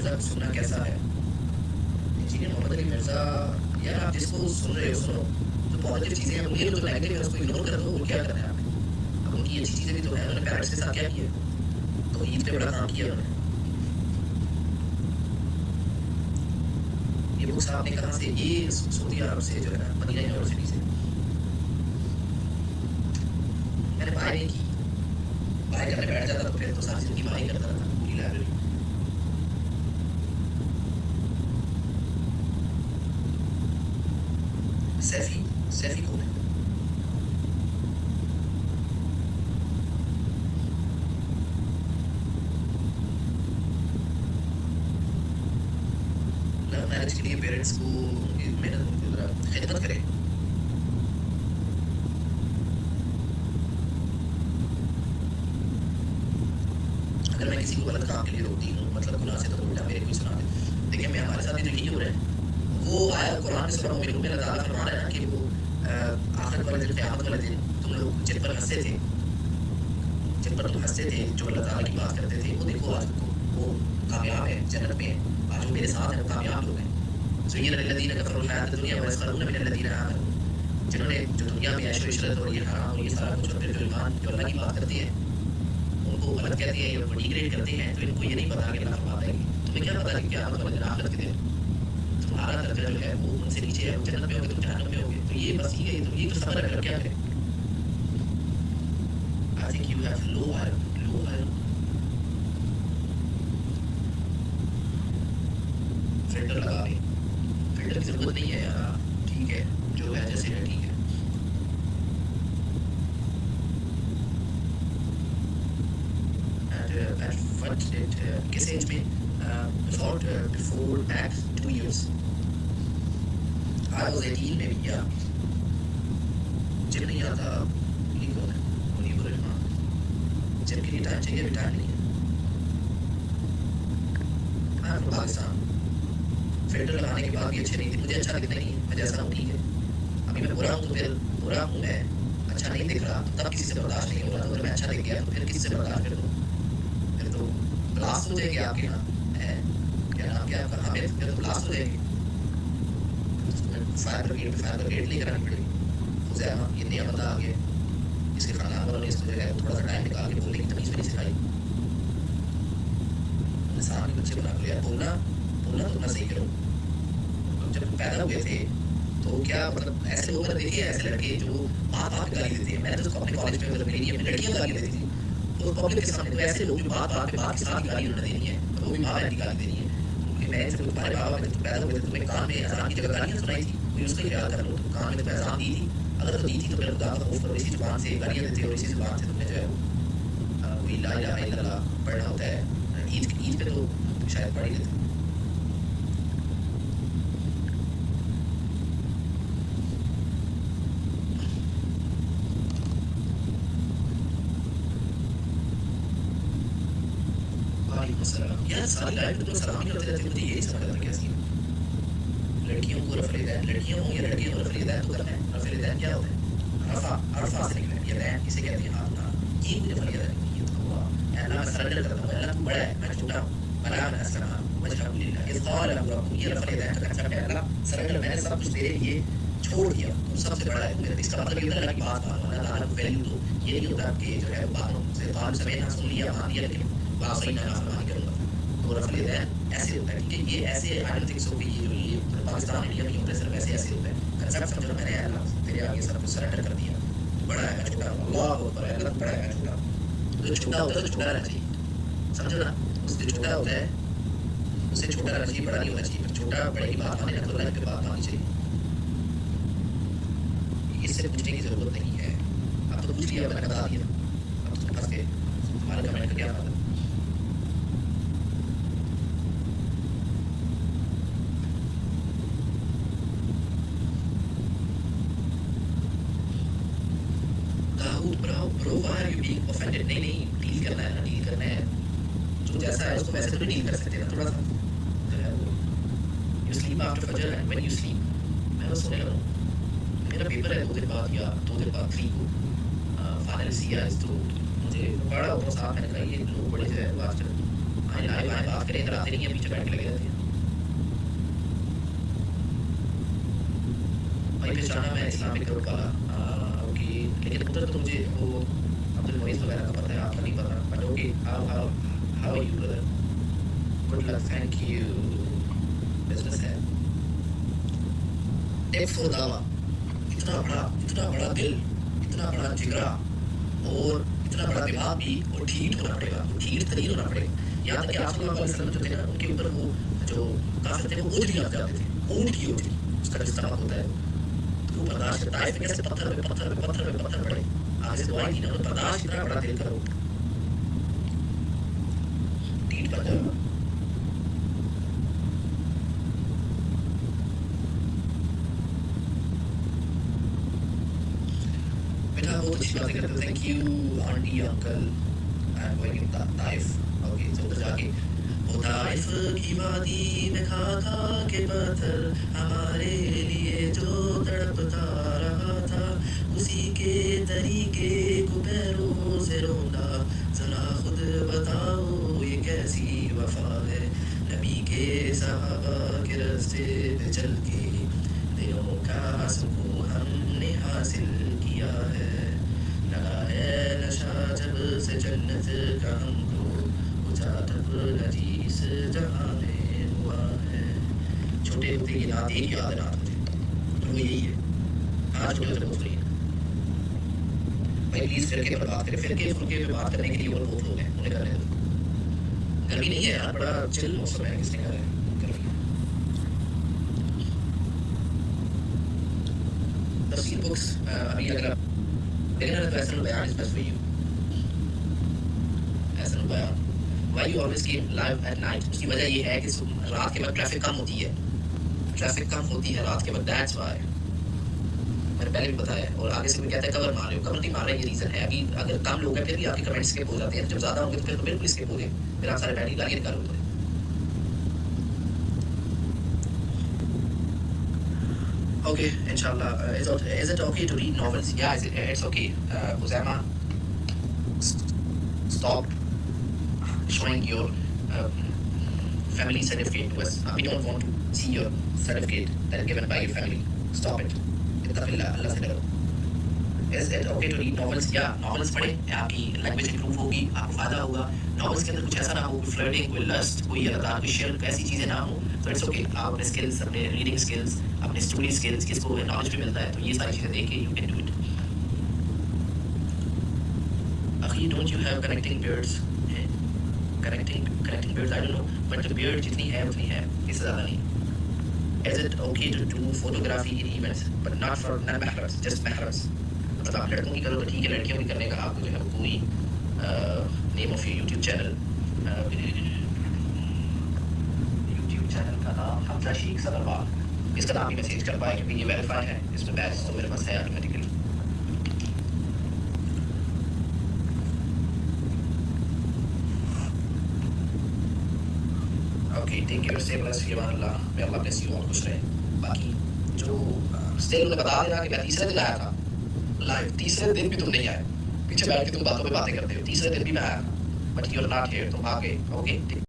مرزا کو سننا کیسا ہے؟ انجینئر محمد علی مرزا، یار آپ جس کو سن رہے ہو سنو، جو پازیٹیو چیزیں ہیں انہیں جو نیگیٹو ہے اس کو اگنور کر دو، اور کیا کرنا ہے آپ نے؟ اب ان کی اچھی چیزیں بھی تو ہیں، انہوں نے پیرنٹس کے ساتھ کیا کیا، تو عید پہ بڑا کام کیا انہوں نے. یہ بکس آپ نے کہاں سے؟ یہ سعودی عرب سے جو ہے نا، مدینہ یونیورسٹی سے. میں نے بائی نہیں کی، بائی کرنے بیٹھ جاتا تو پھر تو ساری زندگی بائی کرتا رہتا پوری لائبریری. سیفی کون ہے؟ لو میرج کے لیے پیرنٹس کو محنت خدمت کرے. اگر میں کسی کو غلط کام کے لیے روکتی ہوں، مطلب گناہ سے، تو الٹا میرے کو سنا دے. دیکھیں میں ہمارے ساتھ جو نہیں ہو رہا ہے، وہ آیا قرآن میں سورہ مومنون میں اللہ تعالیٰ فرما رہا ہے نا کہ وہ آخرت والے دن، قیامت والے دن تم لوگ جن پر ہنستے تھے، جن پر تم ہنستے تھے، جو اللہ تعالیٰ کی بات کرتے تھے، وہ دیکھو آج وہ کامیاب ہے، جنت میں ہے. آج وہ میرے ساتھ ہیں، وہ کامیاب لوگ ہیں. زین للذین کفروا الحیاۃ الدنیا ویسخرون من الذین آمنوا، جنہوں نے جو دنیا میں عیش و عشرت اور یہ حرام اور یہ سارا کچھ، اور پھر جو ایمان جو اللہ کی بات کرتے ہیں ان کو غلط کہتے ہیں یا ڈی گریڈ کرتے ہیں، تو ان کو یہ نہیں پتا کہ اللہ فرماتا ہے کہ تمہیں کیا پتا کہ قیامت والے دن آخرت کے دن تمہارا درجہ جو ہے وہ ان سے نیچے ہے، وہ جنت میں ہوگے، تم جہنم میں ہوگے. تو یہ بس یہ تو سفر ہے، کیا کریں. I think you have low iron. Filter لگا دیں، فلٹر کی ضرورت نہیں ہے یار، ٹھیک ہے جو ہے جیسے ہے ٹھیک ہے. کس ایج میں؟ before back 2 years. I was 18 میں بھی کیا جب نہیں آتا. یہ کون ہے؟ منیب الرحمان. جب کے لیے ٹائم چاہیے، ابھی ٹائم نہیں ہے. I'm from Pakistan. فلٹر لگانے کے بعد بھی اچھے نہیں تھے، مجھے اچھا دکھنا نہیں ہے، میں جیسا ہوں ٹھیک ہے. ابھی میں برا ہوں تو پھر برا ہوں، میں اچھا نہیں دکھ رہا تو تب کسی سے برداشت نہیں ہو رہا. تو اگر میں اچھا دکھ گیا تو پھر کس سے برداشت کر دوں؟ پھر تو بلاسٹ ہو جائے گی آپ کے یہاں ہے کیا نام کیا آپ کا؟ حامد. پھر تو بلاسٹ ہو جائے گی. فائر بریگیڈ لے کر آنی پڑے گی. حذیفہ یہ نیا بندہ آ گیا، اس کے خاندان والوں نے اس کو جو ہے تھوڑا سا ٹائم نکال کے بولنے کی تمیز بھی نہیں سکھائی. انسان کے بچے بنا کر یار بولنا تو اپنا صحیح کرو. جب پیدا ہوئے تھے تو کیا مطلب ایسے لوگ دیکھے ہیں، ایسے لڑکے جو بات پہ گالی دیتے ہیں. میں نے تو اپنے کالج میں مطلب میری اپنی لڑکیاں گالی دیتی تھی تو پبلک کے سامنے. تو ایسے لوگ جو بات پہ کے ساتھ گالی انہوں نے دینی ہے، وہ بھی ماں بہن کی گالی دینی ہے. کیونکہ میں جب تمہارے بابا میں پیدا ہوئے تھے تو میں کان میں اذان کی جگہ گالیاں سنائی تھی. کوئی اس کا خیال کر لو، تو کان میں تو اذان دی تھی، اگر تو دی تھی تو پھر خدا کا خوف کرو. اسی زبان سے گالیاں دیتے اور اسی زبان سے تمہیں جو ہے کوئی لا الہ الا اللہ پڑھنا ہوتا ہے. عید پہ تو شاید پڑھ ہی لیتے. یار ساری لائف میں تو سلام ہی کرتے رہتے. مجھے یہ نہیں سمجھ آتا کیا سین. لڑکیوں کو رفع الیدین، لڑکیوں ہوں یا لڑکیوں کو رفع الیدین تو کرنا ہے. رفع الیدین کیا ہوتا ہے؟ عرفہ سے نکلا یہ دین اسے کہتے ہیں. ہاتھ اٹھانا، یہ مجھے رفع الیدین نہیں. یہ تو ہوا اللہ میں سرنڈر کرتا ہوں، اللہ تو بڑا ہے، میں چھوٹا ہوں. بلا من اسلم وجهه لله اذ قال له ربه. یہ رفع الیدین کا کنسپٹ ہے. اللہ سرنڈر، میں نے سب کچھ تیرے لیے چھوڑ دیا، تو سب سے بڑا ہے میرا. اس کا مطلب یہ اللہ کی بات مانو، اللہ تعالیٰ کو ویلیو دو. یہ نہیں ہوتا کہ جو ہے باتوں سے قال سمعنا سن لیا مان لیا لیکن واقعی نافرمانی کروں گا. تو رفع الیدین ایسے ہوتا ہے. کیونکہ یہ ایسے آئی ڈونٹ تھنک سو کہ یہ جو یہ پاکستان انڈیا میں ہوتا ہے، صرف ایسے ہوتا ہے. کنسپٹ سمجھو، میں نے اللہ تیرے آگے سب کچھ سرنڈر کر دیا. بڑا ہے میں چھوٹا ہوں. اللہ اکبر. اللہ بڑا ہے میں چھوٹا ہوں. جو چھوٹا ہوتا ہے تو چھوٹا رہنا چاہیے، سمجھو نا. اس سے چھوٹا ہوتا ہے اس سے چھوٹا رہنا چاہیے، بڑا نہیں ہونا چاہیے. پھر چھوٹا بڑے کی بات مانے نا تو اللہ کی بات ماننی چاہیے. اس سے پوچھنے کی ضرورت نہیں ہے. اب تو پوچھ لیا، میں نے بتا دیا. اب تو پھنس گئے، ہمارے کمنٹ کا کیا فائدہ. برو why are you being offended؟ نہیں ڈیل کرنا ہے نا، ڈیل کرنا ہے. جو جیسا ہے اس کو ویسے تو ڈیل کر سکتے نا. تھوڑا سا جو ہے وہ you sleep after فجر and when you sleep. میں بس سونے لگا ہوں. میرا پیپر ہے 2 دن بعد یا 2 دن بعد 3 کو فائنل سی ہے. تو مجھے پڑھا بہت صاحب میں نے کہا یہ لوگ بڑے جو ہے آج کل آئیں لائیو آئیں بات کریں، ادھر آتے نہیں ہیں، پیچھے بیٹھ کے لگے رہتے ہیں. بھائی پہچانا میں اسلامک گروپ والا. اوکے لیکن ادھر تو مجھے وہ عبد المعیز وغیرہ کا پتہ ہے، آپ کا نہیں پتہ. But okay how you brother, good luck, thank you. Business ہے ٹیپس اور دعویٰ، اتنا بڑا دل، اتنا بڑا جگرا اور اتنا بڑا دماغ بھی، اور ڈھیٹ ہونا پڑے گا، ڈھیٹ ترین ہونا پڑے گا. یہاں تک کہ آپ صلی اللہ علیہ وسلم جو تھے نا، ان کے اوپر وہ جو کافر تھے وہ اونٹ بھی آ جاتے تھے، اونٹ کی ہوتی اس کا جو استعمال ہوتا ہے تو وہ برداشت کرتا ہے. طائف میں کیسے پتھر پڑے، آگے سے دعائیں دی نا، انہوں برداشت اتنا بڑا دل کرو، ڈھیٹ بن جائے گا. بیٹا بہت اچھی باتیں کرتے ہو، thank you aunty uncle. I am going in Taif. Okay تو ادھر جا کے وہ طائف کی وادی میں کھا کے پتھر ہمارے لیے جو تڑپتا رہا تھا، اسی کے طریقے کو پیروں سے روندا. ذرا خود بتاؤ یہ کیسی وفا ہے، نبی کے صحابہ کے راستے پہ چل کے دلوں کا سکون ہم نے حاصل کیا ہے. لگا ہے نشہ جب سے جنت کا ہم کو، کچھ ادب نجیس جہاں میں ہوا ہے. چھوٹے ہوتے یہ نعت ایک یاد نعت ہوتے اور وہ یہی ہے. آج چھوٹے ہوتے بہت فری ہیں بھائی، پلیز فرقے پر بات کریں. فرقے پہ بات کرنے کے لیے اور بہت لوگ ہیں، انہیں کرنے دو. گرمی نہیں ہے یار، بڑا چل موسم ہے، کس نے کہا ہے گرمی. تفسیر بکس ابھی اگر آپ beginner to Ahsan al-Bayan is best for you. Ahsan al-Bayan. Why you always came live at night? اس کی وجہ یہ ہے کہ رات کے وقت ٹریفک کم ہوتی ہے، ٹریفک کم ہوتی ہے رات کے وقت. that's why میں نے پہلے بھی بتایا. اور آگے سے کوئی کہتا ہے کور مار رہے ہو، کور نہیں مار رہے، یہ ریزن ہے. ابھی اگر کم لوگ ہیں پھر بھی آپ کے کمنٹ اسکپ ہو جاتے ہیں، جب زیادہ ہوں گے تو پھر تو بالکل اسکپ ہو گئے، پھر آپ سارے بیٹھ گالیاں نکالو گے. Okay, inshallah. Is it okay to read novels? Yeah, it's okay. Uzaima, stop showing your family certificate to us. We don't want to see your certificate that is given by your family. Stop it. Ittaqillah, Allah se daro. Is it okay to read novels? Yeah, novels پڑھیں، آپ کی language improve ہوگی، آپ کو فائدہ ہوگا. Novels کے اندر کچھ ایسا نہ ہو، کوئی فلرٹنگ، کوئی لسٹ، کوئی اللہ کوئی شرک، ایسی چیزیں نہ ہوں تو اٹس اوکے. آپ اپنے اسکلس، اپنے ریڈنگ اسکلس، اپنے اسٹوری اسکلس، کس کو نالج بھی ملتا ہے تو یہ ساری چیزیں دیکھ کے یو کین ڈو اٹ. اخی don't you have connecting beards? Connecting beards I don't know, but beard جتنی ہے اتنی ہے، اس سے زیادہ نہیں. Is it okay to do photography in events but not for non-mahrams, just mahrams? مطلب آپ لڑکوں کی کرو تو ٹھیک ہے، لڑکیوں کی کرنے کا آپ کو جو ہے کوئی name of your YouTube channel, YouTube channel کا نام حمزہ شیخ صدربال، اس کا نام بھی میسیج کر پائے کیونکہ یہ ویریفائی ہے، اس میں بیچ تو میرے پاس ہے automatically. Okay take care, stay blessed, فی Aman Ullah, may Allah bless you, اور خوش رہیں. باقی جو اسٹیل انہیں بتا دینا کہ میں تیسرے دن آیا تھا لائیو، تیسرے دن بھی تم نہیں آئے، پیچھے بیٹھ کے تم باتوں پہ باتیں کرتے ہو. تیسرے دن بھی میں آیا but you are not here, تم آ گئے. اوکے